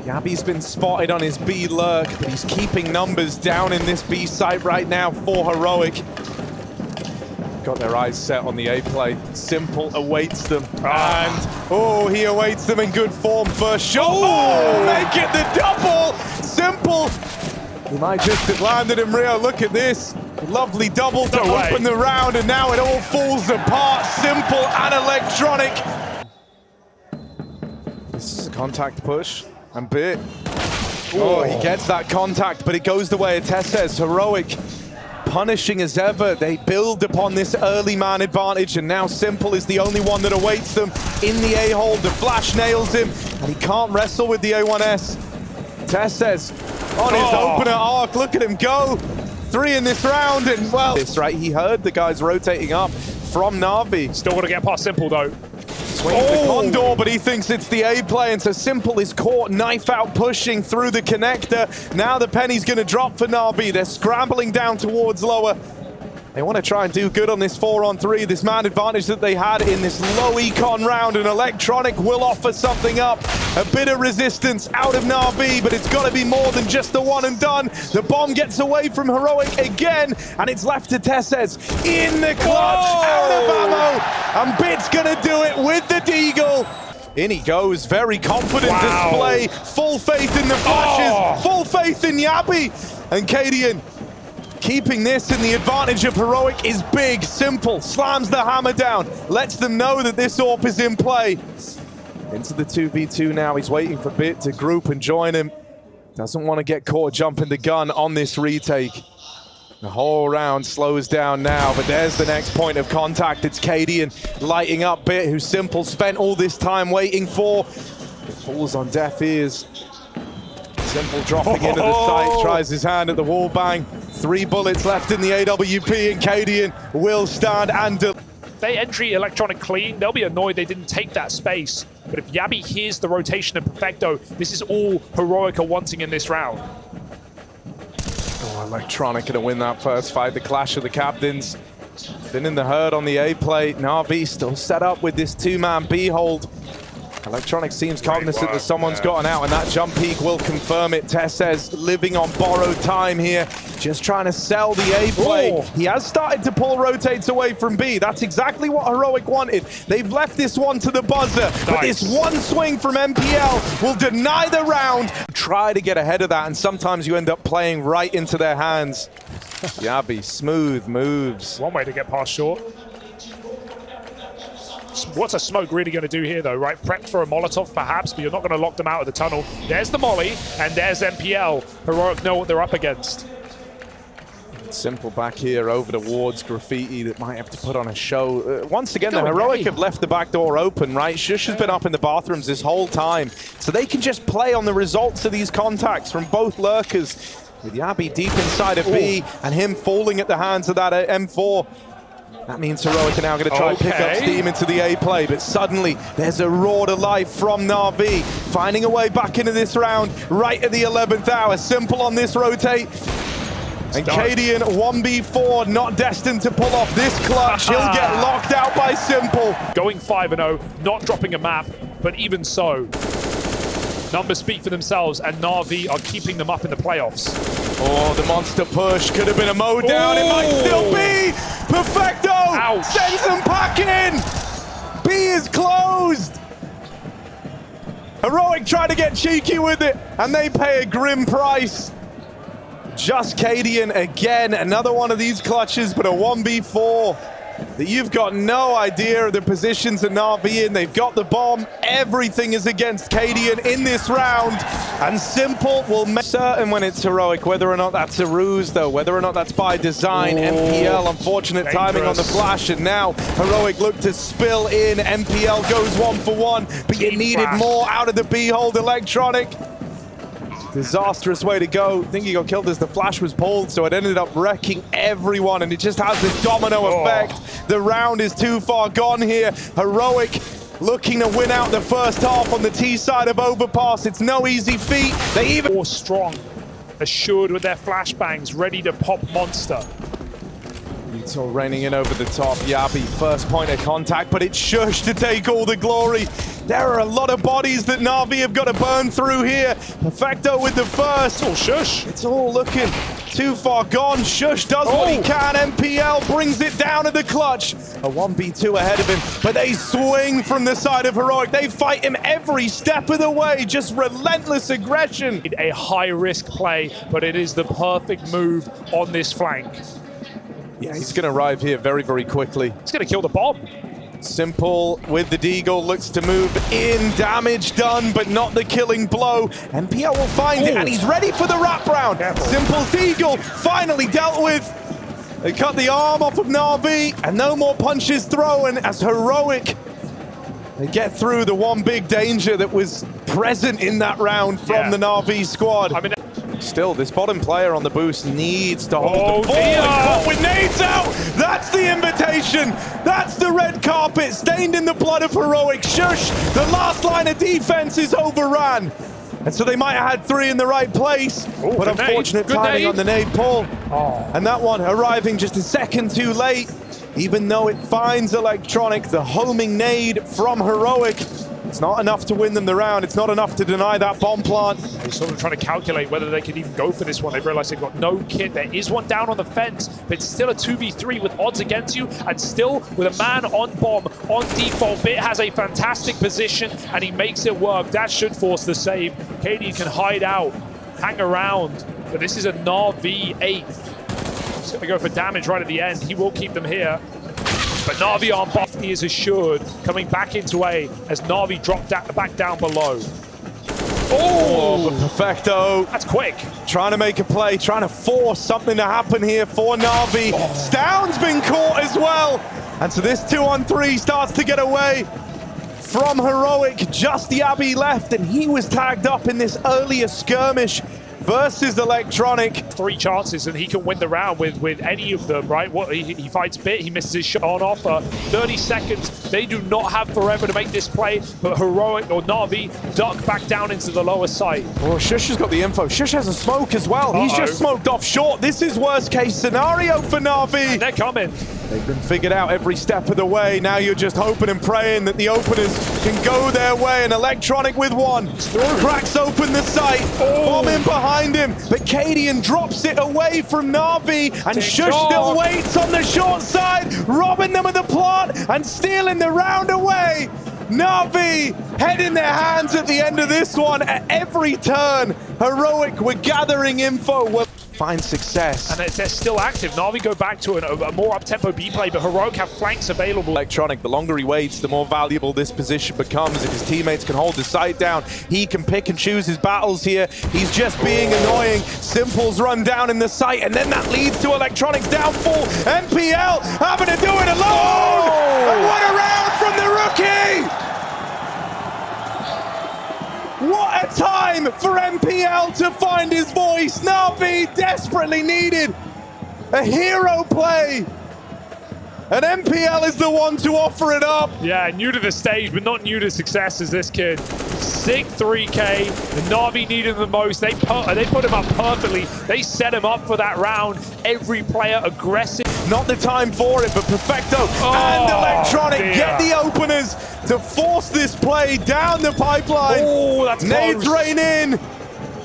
Jabbi's been spotted on his B lurk, but he's keeping numbers down in this B site right now for Heroic. Got their eyes set on the A play. Simple awaits them. And, he awaits them in good form. First shot. Oh, make it the double. Simple. He might just have landed in Rio. Look at this. Lovely double to open the round, and now it all falls apart. Simple and electronic. This is a contact push. And Bit. Oh, he gets that contact, but it goes the way of teses. Heroic punishing as ever. They build upon this early man advantage, and now Simple is the only one that awaits them in the A-hole. The flash nails him, and he can't wrestle with the A1S. teses on his opener arc. Look at him go. 3 in this round, and well, this right. He heard the guys rotating up from NAVI. Still want to get past Simple though. Swings the condor, but he thinks it's the A play, and so Simple is caught knife out pushing through the connector. Now the penny's going to drop for NAVI. They're scrambling down towards lower. They want to try and do good on this 4-on-3, this man advantage that they had in this low econ round, and Electronic will offer something up. A bit of resistance out of NAVI, but it's got to be more than just the one and done. The bomb gets away from Heroic again, and it's left to teses in the clutch, out of ammo, and Bit's going to do it with the deagle. In he goes, very confident display, full faith in the flashes, full faith in Jabbi, and cadian. Keeping this, and the advantage of Heroic is big. Simple slams the hammer down, lets them know that this AWP is in play. Into the 2v2 now. He's waiting for Bit to group and join him. Doesn't want to get caught jumping the gun on this retake. The whole round slows down now, but there's the next point of contact. It's cadian lighting up Bit, who Simple spent all this time waiting for. It falls on deaf ears. Simple dropping into the site, tries his hand at the wall bang. 3 bullets left in the AWP, and cadian will stand and If they entry Electronic clean, they'll be annoyed they didn't take that space. But if Jabbi hears the rotation of Perfecto, this is all Heroic are wanting in this round. Electronic gonna win that first fight, the clash of the captains. Been in the herd on the A play. NAVI still set up with this 2-man B hold. Electronic seems cognizant that someone's gotten out, and that jump peak will confirm it. teses living on borrowed time here, just trying to sell the A play. He has started to pull rotates away from B. That's exactly what Heroic wanted. They've left this one to the buzzer, but this one swing from MPL will deny the round. Try to get ahead of that, and sometimes you end up playing right into their hands. Jabbi, smooth moves. One way to get past short. What's a smoke really going to do here, though, right? Prepped for a Molotov, perhaps, but you're not going to lock them out of the tunnel. There's the molly, and there's MPL. Heroic know what they're up against. Simple back here over towards Graffiti that might have to put on a show. Once again, the Heroic have left the back door open, right? sjuush has been up in the bathrooms this whole time, so they can just play on the results of these contacts from both lurkers. With Jabbi deep inside of B, and him falling at the hands of that M4. That means Heroic are now going to try and pick up steam into the A play, but suddenly there's a roar to life from NAVI, finding a way back into this round right at the 11th hour. Simple on this rotate. And cadian 1v4, not destined to pull off this clutch. He'll get locked out by Simple. Going 5-0, not dropping a map, but even so, numbers speak for themselves, and NAVI are keeping them up in the playoffs. Oh, the monster push could have been a mow down. It might still be. Perfecto sends them packing. B is closed. Heroic try to get cheeky with it, and they pay a grim price. Just cadian again, another one of these clutches, but a 1v4 that you've got no idea of the positions that NAVI in. They've got the bomb. Everything is against cadian in this round, and Simple will make certain when it's Heroic, whether or not that's a ruse, though, whether or not that's by design. MPL, unfortunate timing on the flash, and now Heroic look to spill in. MPL goes 1 for 1, but you needed more out of the B-hold. Electronic. Disastrous way to go. I think he got killed as the flash was pulled, so it ended up wrecking everyone, and it just has this domino effect. The round is too far gone here. Heroic looking to win out the first half on the T side of Overpass. It's no easy feat. They even more strong, assured with their flashbangs, ready to pop monster. Util raining in over the top. Jabbi, first point of contact, but it's sjuush to take all the glory. There are a lot of bodies that NAVI have got to burn through here. Perfecto with the first. Oh, sjuush. It's all looking too far gone. sjuush does what he can. MPL brings it down at the clutch. A 1v2 ahead of him, but they swing from the side of Heroic. They fight him every step of the way. Just relentless aggression. A high-risk play, but it is the perfect move on this flank. Yeah, he's going to arrive here very, very quickly. He's going to kill the bomb. Simple with the deagle, looks to move in. Damage done, but not the killing blow. MPL will find it, and he's ready for the wraparound. Simple's deagle finally dealt with. They cut the arm off of NAVI, and no more punches thrown as Heroic. They get through the one big danger that was present in that round from the NAVI squad. I mean, still, this bottom player on the boost needs to hold the ball. Dear. Caught with nades out! That's the invitation! That's the red carpet stained in the blood of Heroic. sjuush, the last line of defense is overran. And so they might have had three in the right place, but unfortunate timing on the nade pull. And that one arriving just a second too late, even though it finds Electronic, the homing nade from Heroic. It's not enough to win them the round. It's not enough to deny that bomb plant. They're sort of trying to calculate whether they could even go for this one. They've realized they've got no kit. There is one down on the fence, but it's still a 2v3 with odds against you, and still with a man on bomb, on default. Bit has a fantastic position, and he makes it work. That should force the save. cadian can hide out, hang around, but this is a NAVI 8th. He's going to go for damage right at the end. He will keep them here. But NAVI on buff, he is assured, coming back into A as NAVI dropped back down below. Oh, but Perfecto. That's quick. Trying to make a play, trying to force something to happen here for NAVI. stavn's been caught as well. And so this 2-on-3 starts to get away from Heroic. Just jabbi left, and he was tagged up in this earlier skirmish versus Electronic. 3 chances and he can win the round with any of them, right? He fights Bit, he misses his shot on offer. 30 seconds, they do not have forever to make this play, but Heroic or NAVI duck back down into the lower side. Oh, sjuush has got the info. sjuush has a smoke as well. He's just smoked off short. This is worst case scenario for NAVI. And they're coming. They've been figured out every step of the way. Now you're just hoping and praying that the openers can go their way. And Electronic with one. Cracks open the sight. Bomb in behind him. But cadian drops it away from NAVI. And sjuush still waits on the short side, robbing them of the plot and stealing the round away. NAVI head in their hands at the end of this one. At every turn, Heroic were gathering info. Find success. And they're still active. NAVI go back to a more up-tempo B play, but Heroic have flanks available. Electronic, the longer he waits, the more valuable this position becomes. If his teammates can hold the sight down, he can pick and choose his battles here. He's just being annoying. Simple's run down in the sight, and then that leads to Electronic's downfall. MPL having to do it alone! And what a round from the rookie! What a time for MPL to find his voice. NAVI desperately needed a hero play. And MPL is the one to offer it up. Yeah, new to the stage, but not new to success as this kid. Sick 3K, the NAVI needed the most. They put him up perfectly. They set him up for that round. Every player aggressive. Not the time for it, but Perfecto and Electronic get the openers to force this play down the pipeline. Oh, that's Nades close. rain in,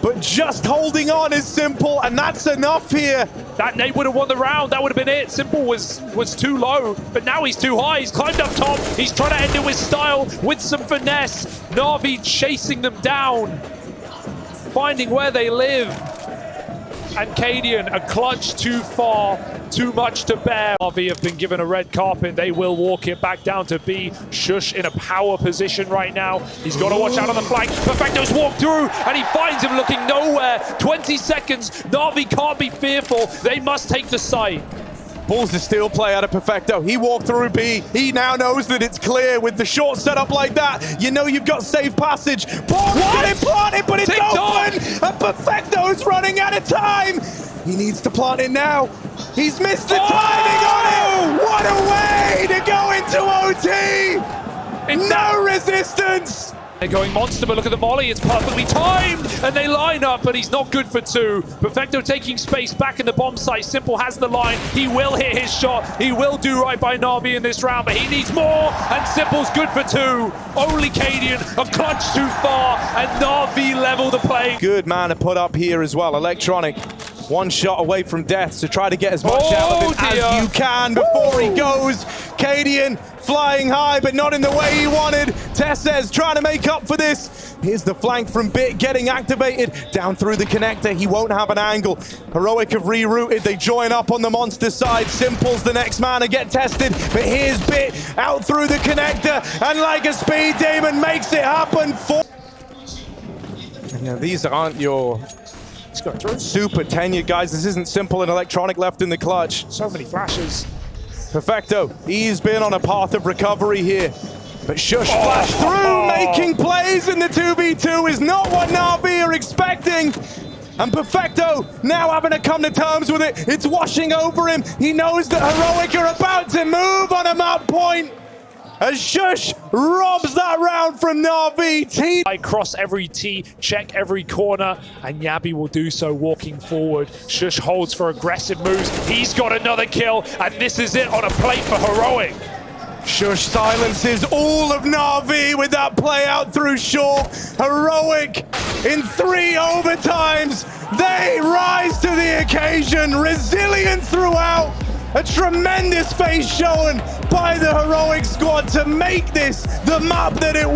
but just holding on is Simple, and that's enough here. That nade would have won the round. That would have been it. Simple was too low, but now he's too high. He's climbed up top. He's trying to end it with style, with some finesse. NAVI chasing them down, finding where they live. And cadian, a clutch too far, too much to bear. NAVI have been given a red carpet. They will walk it back down to B. sjuush in a power position right now. He's got to watch out on the flank. Perfecto's walked through, and he finds him looking nowhere. 20 seconds. NAVI can't be fearful. They must take the site. Pulls the steal play out of Perfecto. He walked through B. He now knows that it's clear with the short setup like that. You know you've got safe passage. Planted, but it's open! And Perfecto's running out of time! He needs to plant it now. He's missed the timing on it! What a way to go into OT! No resistance! They're going monster, but look at the molly, it's perfectly timed, and they line up, but he's not good for two. Perfecto taking space back in the bomb site. Simple has the line, he will hit his shot, he will do right by NAVI in this round, but he needs more, and Simple's good for two. Only cadian, a clutch too far, and NAVI level the play. Good man to put up here as well. Electronic, one shot away from death, so try to get as much out of it as you can before he goes. cadian flying high, but not in the way he wanted. Teses trying to make up for this. Here's the flank from Bit getting activated. Down through the connector, he won't have an angle. Heroic have rerouted, they join up on the monster side. Simple's the next man to get tested, but here's Bit out through the connector, and like a speed demon makes it happen for... Yeah, these aren't your super tenured guys. This isn't Simple and Electronic left in the clutch. So many flashes. Perfecto, he's been on a path of recovery here. But sjuush flashed through, making plays in the 2v2 is not what NAVI are expecting. And Perfecto now having to come to terms with it. It's washing over him. He knows that Heroic are about to move on a map point. As sjuush robs that round from NAVI. I cross every T, check every corner, and jabbi will do so walking forward. sjuush holds for aggressive moves. He's got another kill, and this is it on a plate for Heroic. sjuush silences all of NAVI with that play out through short. Heroic in 3 overtimes. They rise to the occasion. Resilient throughout. A tremendous face shown by the Heroic squad to make this the map that it was.